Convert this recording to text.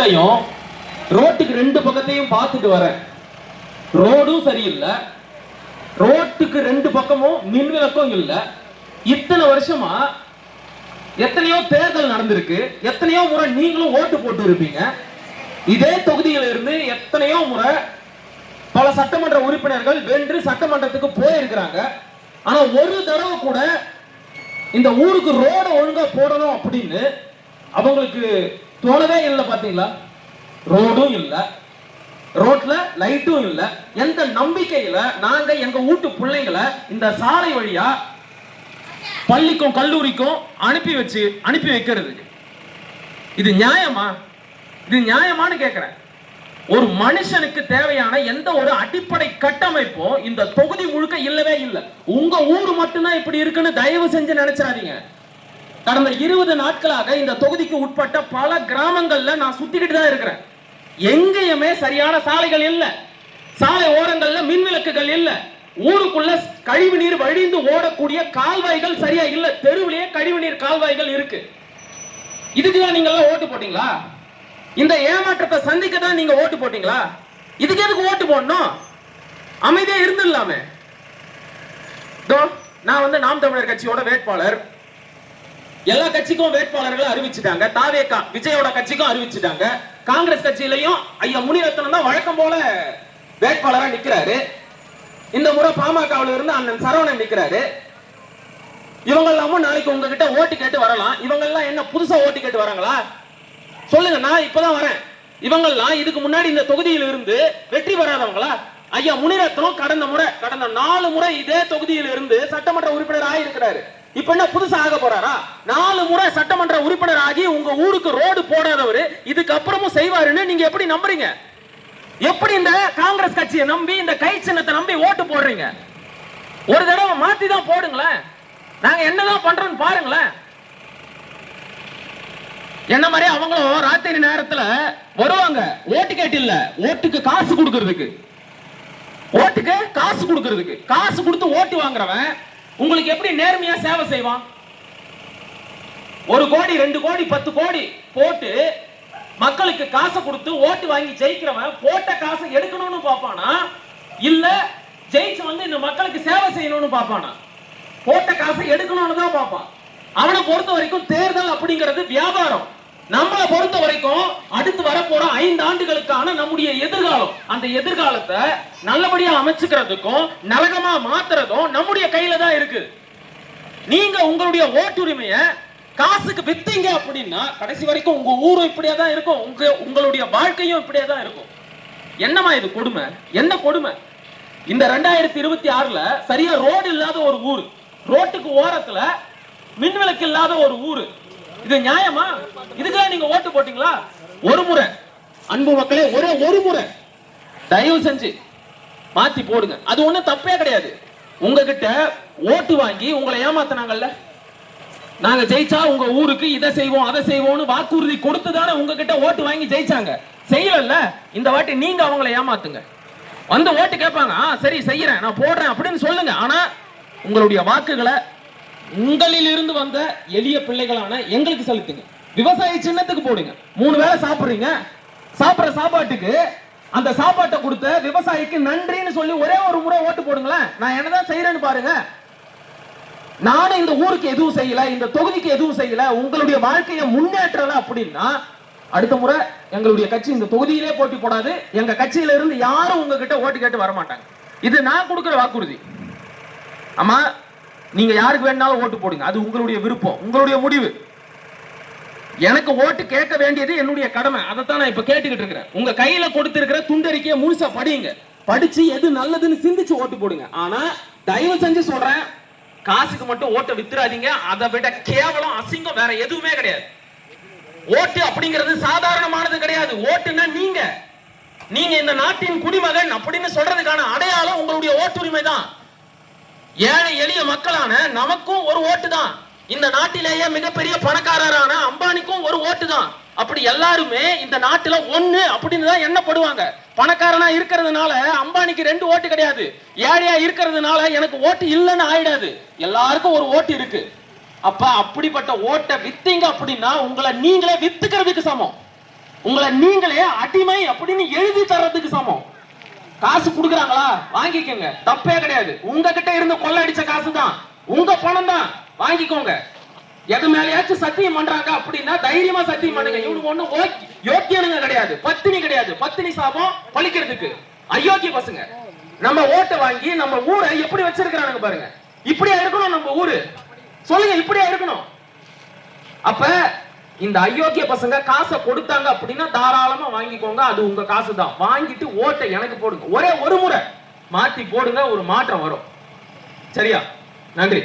ரோட்டையும் ரோட்டுக்கு ரெண்டு பக்கத்தையும் பார்த்துட்டு வரேன். ரோடும் சரியில்லை, ரோட்டுக்கு ரெண்டு பக்கமும் மின்விளக்கும் இல்லை. இத்தனை வருஷமா எத்தனையோ தேர்தல் நடந்திருக்கு, எத்தனையோ முறை நீங்களும் ஓட்டு போட்டு இருப்பீங்க. இதே தொகுதியில இருந்து எத்தனையோ முறை பல சட்டமன்ற உறுப்பினர்கள் வென்று சட்டமன்றத்துக்கு போயிருக்கிறாங்க. ஆனா ஒரு தடவை கூட இந்த ஊருக்கு ரோடு ஒழுங்கா போடணும் அப்படின்னு அவங்களுக்கு தோணவே இல்லை. பாத்தீங்களா, ரோடும் இல்லை, ரோட்ல லைட்டும் இல்லை. எந்த நம்பிக்கையில நாங்க எங்க வீட்டு பிள்ளைங்களை இந்த சாலை வழியா பள்ளிக்கும் கல்லூரிக்கும் அனுப்பி வைக்கிறது? இது நியாயமா? இது நியாயமானு கேட்கிறேன். ஒரு மனுஷனுக்கு தேவையான எந்த ஒரு அடிப்படை கட்டமைப்பும் இந்த தொகுதி முழுக்க இல்லவே இல்லை. உங்க ஊர் மட்டும்தான் இப்படி இருக்குன்னு தயவு செஞ்சு நினைச்சாதீங்க. கடந்த 20 நாட்களாக இந்த தொகுதிக்கு உட்பட்ட பல கிராமங்கள்ல நான் சுத்திக்கிட்டு தான் இருக்கிறேன். எங்கேயுமே சரியான சாலைகள் இல்ல, சாலை ஓரங்கள்ல மின் விளக்குகள் இல்ல, ஊருக்குள்ள கழிவு நீர் வழிந்து ஓடக்கூடிய கால்வாய்கள் சரியா இல்ல, தெருவிலேயே கழிவு நீர் கால்வாய்கள் இருக்கு. இதுக்குதான் நீங்க எல்லாம் ஓட்டு போட்டீங்களா? இந்த ஏமாற்றத்தை சந்திக்க தான் நீங்க ஓட்டு போட்டீங்களா? இதுக்கு எதுக்கு ஓட்டு போடணும்? அமைதியா இருந்துடலாமே. நான் நாம் தமிழர் கட்சியோட வேட்பாளர். எல்லா கட்சிக்கும் வேட்பாளர்களை அறிவிச்சுட்டாங்க. தாவேகா விஜயோட கட்சிக்கும் அறிவிச்சுட்டாங்க. காங்கிரஸ் கட்சியிலையும் ஐயா முனிரத்னம் தான் வழக்கம் போல வேட்பாளரா நிக்கிறாரு. இந்த முறை பாமகவில் இருந்து அண்ணன் சரவணன் நிக்கிறாரு. இவங்க எல்லாமும் நாளைக்கு உங்ககிட்ட ஓட்டு கேட்டு வரலாம். இவங்க எல்லாம் என்ன புதுசா ஓட்டு கேட்டு வராங்களா? சொல்லுங்க, நான் இப்பதான் வரேன். இவங்கெல்லாம் இதுக்கு முன்னாடி இந்த தொகுதியில் இருந்து வெற்றி பெறாதவங்களா? ஐயா முனிரத்னம் கடந்த 4 முறை இதே தொகுதியில் இருந்து சட்டமன்ற உறுப்பினர் ஆகியிருக்கிறாரு. இப்ப என்ன புதுசா ஆக போறாரா? 4 முறை சட்டமன்ற உறுப்பினர் ஆகி உங்க ஊருக்கு ரோடு போடாதவர் இதுக்கு அப்புறமும் செய்வாருன்னு நீங்க எப்படி நம்புறீங்க? எப்படி இந்த காங்கிரஸ் கட்சியை நம்பி, இந்த கை சின்னத்தை நம்பி ஓட்டு போடுறீங்க? ஒரு தடவை மாத்தி தான் போடுங்களேன். நாங்க என்னதான் பண்றோம்னு பாருங்களேன். என்ன மாதிரி அவங்களும் ராத்திரி நேரத்துல வருவாங்க. ஓட்டு கேட்டு இல்ல, ஓட்டுக்கு காசு கொடுக்கிறதுக்கு. ஓட்டுக்கு காசு கொடுக்கிறதுக்கு, காசு கொடுத்து ஓட்டு வாங்குறவன் உங்களுக்கு எப்படி நேர்மையா சேவை செய்வான்? 1 கோடி 2 கோடி 10 கோடி போட்டு மக்களுக்கு காசை கொடுத்து ஓட்டு வாங்கி ஜெயிக்கிறவன் போட்ட காசை எடுக்கணும்னு பாப்பானா, இல்ல ஜெயிச்சு வந்து இந்த மக்களுக்கு சேவை செய்யணும்னு பாப்பானா? போட்ட காசை எடுக்கணும்னு தான் பாப்பான். அவனை பொறுத்த வரைக்கும் தேர்தல் அப்படிங்கிறது வியாபாரம். நம்மளை பொறுத்த வரைக்கும் அடுத்து வரப்போற 5 ஆண்டுகளுக்கான நம்முடைய எதிர்காலம், அந்த எதிர்காலத்தை நல்லபடியா அமைச்சுக்கிறதுக்கும் நரகமா மாத்துறதும் நம்முடைய கையில தான் இருக்கு. நீங்க உங்களுடைய ஓட்டுரிமைய காசுக்கு வித்தீங்க அப்படின்னா கடைசி வரைக்கும் உங்க ஊரும் இப்படியே தான் இருக்கும், உங்களுடைய வாழ்க்கையும் இப்படியே தான் இருக்கும். என்னமா இது கொடுமை? என்ன கொடுமை? இந்த 2026ல சரியா ரோடு இல்லாத ஒரு ஊர், ரோட்டுக்கு ஓரத்துல மின்விளக்கு இல்லாத ஒரு ஊர், இது நியாயமா? இதுக்காக நீங்க ஓட்டு போட்டீங்களா? ஒரு முறை அன்பு மக்களே, ஒரு முறை தயவு செஞ்சு மாத்தி போடுங்க. அது ஒண்ணும் தப்பே கிடையாது. உங்ககிட்ட ஓட்டு வாங்கி உங்களை ஏமாத்தினாங்கல்ல, நாங்க ஜெயிச்சா உங்க ஊருக்கு இதை செய்வோம் அதை செய்வோம்னு வாக்குறுதி கொடுத்துதானே உங்ககிட்ட ஓட்டு வாங்கி ஜெயிச்சாங்க. செய்யல, இந்த வாட்டி நீங்க அவங்களை ஏமாத்துங்க. வந்து ஓட்டு கேட்பாங்க, சரி செய்யறேன், நான் போடுறேன் அப்படின்னு சொல்லுங்க. ஆனா உங்களுடைய வாக்குகளை உங்களில் இருந்து வந்த எளிய பிள்ளைகளான எங்களுக்கு செலுத்துங்க. விவசாய சின்னத்துக்கு போடுங்க. 3 வேளை சாப்பிடுறீங்க, சாப்பிடுற சாப்பாட்டுக்கு அந்த சாப்பாட்டை கொடுத்த விவசாயிக்கு நன்றின்னு சொல்லி ஒரே ஒரு முறை ஓட்டு போடுங்களேன். நான் என்னதான் செய்யறேன்னு பாருங்க. நானும் இந்த ஊருக்கு எதுவும் செய்யல, இந்த தொகுதிக்கு எதுவும் செய்யல, உங்களுடைய வாழ்க்கையை முன்னேற்றல அப்படின்னா அடுத்த முறை எங்களுடைய கட்சி இந்த தொகுதியிலே போட்டி போடாது. எங்க கட்சியில இருந்து யாரும் உங்ககிட்ட ஓட்டு கேட்டு வரமாட்டாங்க. இது நான் கொடுக்கிற வாக்குறுதி. ஆமா, நீங்க யாருக்கு வேணாலும் ஓட்டு போடுங்க, அது உங்களுடைய விருப்பம், உங்களுடைய முடிவு. எனக்கு ஓட்டு கேட்க வேண்டியது என்னுடைய கடமை. அதைத்தான் நான் இப்ப கேட்டுக்கிட்டு இருக்கிறேன். உங்க கையில கொடுத்திருக்கிற துண்டறிக்கையை முழுசா படிங்க, படிச்சு எது நல்லதுன்னு சிந்திச்சு ஓட்டு போடுங்க. ஆனா தயவு செஞ்சு சொல்றேன், காசுக்கு மட்டும் ஓட்டை வித்துறாதீங்க. அதை விட கேவலம் அசிங்கம் வேற எதுவுமே கிடையாது. ஓட்டு அப்படிங்கிறது சாதாரணமானது கிடையாது. ஓட்டுன்னா நீங்க இந்த நாட்டின் குடிமகன் அப்படின்னு சொல்றதுக்கான அடையாளம் உங்களுடைய ஓட்டுரிமை தான். ஏழை எளிய மக்களான நமக்கும் ஒரு ஓட்டு தான். இந்த நாட்டிலேயே மிகப்பெரிய பணக்காரரான அம்பானிக்கும் ஒரு ஓட்டு தான். அப்படி எல்லாருமே இந்த நாட்டுல ஒண்ணு அப்படின்னு தான் எண்ணப்படுவாங்க. பணக்காரனா இருக்கிறதுனால அம்பானிக்கு 2 ஓட்டு கிடையாது, ஏழையா இருக்கிறதுனால எனக்கு ஓட்டு இல்லைன்னு ஆயிடாது. எல்லாருக்கும் ஒரு ஓட்டு இருக்கு. அப்ப அப்படிப்பட்ட ஓட்டை வித்தீங்க அப்படின்னா உங்களை நீங்களே வித்துக்கிறதுக்கு சமம். உங்களை நீங்களே அடிமை அப்படின்னு எழுதி தர்றதுக்கு சமம். காசு கொடுக்குறாங்களா வாங்கிக்கோங்க, தப்பே கிடையாது. உங்ககிட்ட இருந்து கொள்ளடிச்ச காசு தான், உங்க பணம் தான், வாங்கிக்கோங்க. எது மேலேயாச்சும் சத்தியம் பண்றாங்க அப்படின்னா தைரியமா சத்தியம் பண்ணுங்க. இவனுக்கு ஒண்ணு யோக்கியனுங்க கிடையாது, பத்தினி கிடையாது. பத்தினி சாபம் பழிக்கிறதுக்கு அயோக்கிய பசங்க. நம்ம ஓட்டை வாங்கி நம்ம ஊரை எப்படி வச்சிருக்கிறானுங்க பாருங்க. இப்படியா இருக்கணும் நம்ம ஊரு? சொல்லுங்க, இப்படியா இருக்கணும்? அப்ப இந்த அயோக்கிய பசங்க காசை கொடுத்தாங்க அப்படின்னா தாராளமா வாங்கிக்கோங்க. அது உங்க காசு தான். வாங்கிட்டு ஓட்டை எனக்கு போடுங்க. ஒரே ஒரு முறை மாத்தி போடுங்க, ஒரு மாற்றம் வரும். சரியா? நன்றி.